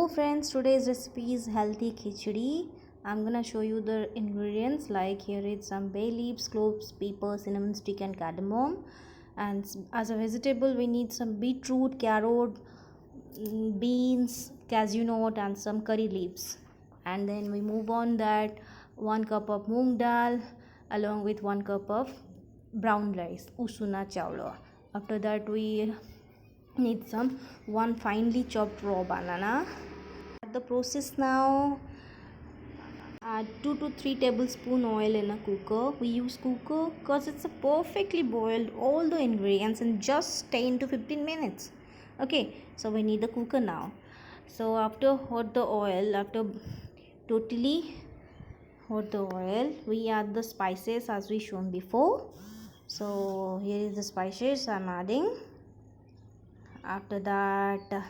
friends, today's recipe is healthy khichdi. I'm gonna show you the ingredients. Like here is some bay leaves, cloves, pepper, cinnamon stick and cardamom. And as a vegetable we need some beetroot, carrot, beans, cashew nut and some curry leaves. And then we move on that 1 cup of moong dal along with 1 cup of brown rice, usuna chawla. After that we need some 1 finely chopped raw banana. The process now: add 2 to 3 tablespoon oil in a cooker. We use cooker because it's a perfectly boiled all the ingredients in just 10 to 15 minutes. Okay, so we need the cooker now. So after hot the oil, after totally hot the oil, we add the spices as we shown before. So here is the spices I'm adding. After that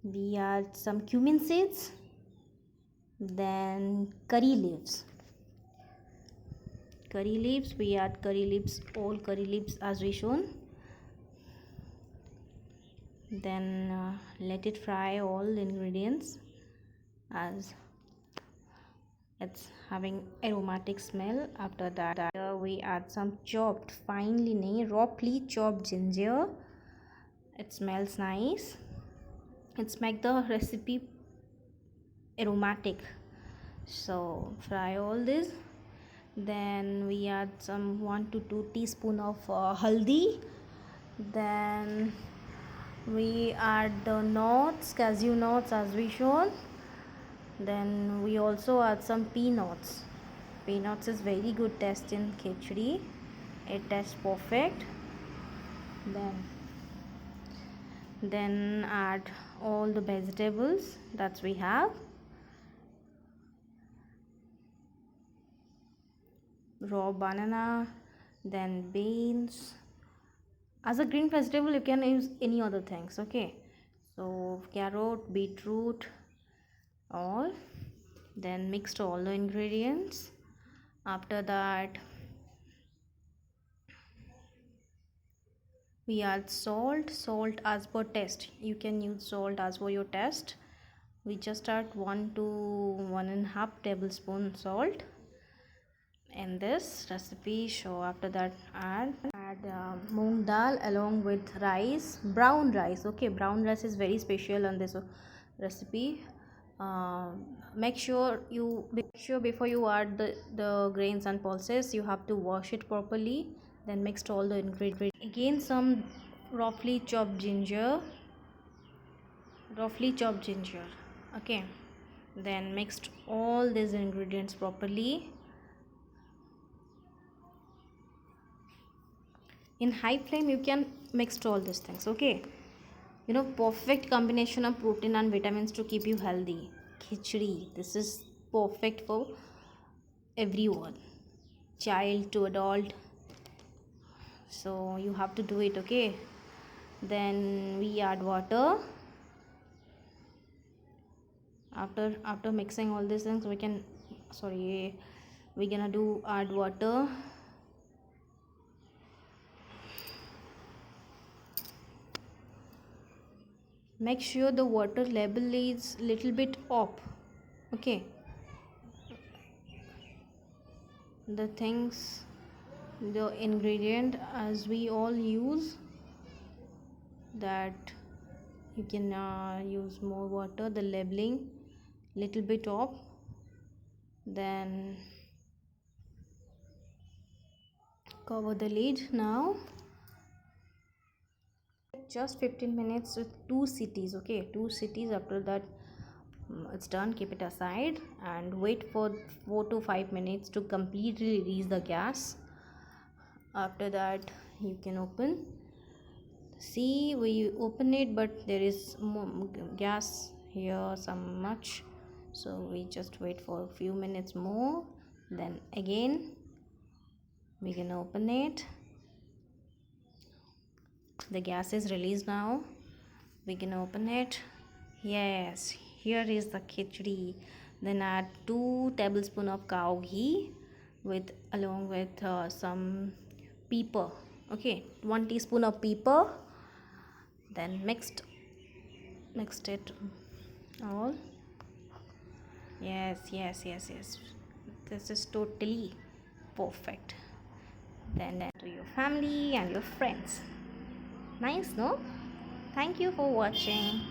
we add some cumin seeds, then curry leaves. We add curry leaves, all curry leaves as we shown. Then let it fry all ingredients as it's having aromatic smell. After that we add some chopped finely roughly chopped ginger. It smells nice. It's make the recipe aromatic. So fry all this. Then we add some 1 to 2 teaspoon of haldi. Then we add the nuts, cashew nuts as we shown. Then we also add some peanuts. Peanuts is very good taste in khichdi. It tastes perfect. Then add all the vegetables that we have. Raw banana, then beans. As a green vegetable you can use any other things. Okay, so carrot, beetroot, all. Then mixed all the ingredients. After that we add salt as per taste. You can use salt as per your taste. We just add 1 to 1.5 tablespoon salt in this recipe. So after that add moong dal along with rice, brown rice. Okay, brown rice is very special on this recipe. Make sure before you add the grains and pulses you have to wash it properly. Then mixed all the ingredients. Again some roughly chopped ginger. Okay, then mixed all these ingredients properly. In high flame you can mix all these things. Okay, perfect combination of protein and vitamins to keep you healthy. Khichdi, this is perfect for everyone, child to adult, so you have to do it. Okay, then we add water. After mixing all these things we're gonna add water. Make sure the water level is little bit up. Okay, the ingredient as we all use, that you can use more water. The labeling little bit up. Then cover the lid now. Just 15 minutes with 2 cities. Okay, 2 cities. After that it's done. Keep it aside and wait for 4 to 5 minutes to completely release the gas. After that you can open. See, we open it but there is more gas here some much, so we just wait for a few minutes more. Then again we can open it. The gas is released now. We can open it. Yes, here is the khichdi. Then add 2 tablespoon of cow ghee along with some pepper. Okay, 1 teaspoon of pepper. Then mixed mixed it all. Yes. This is totally perfect. Then to your family and your friends. Nice, no? Thank you for watching.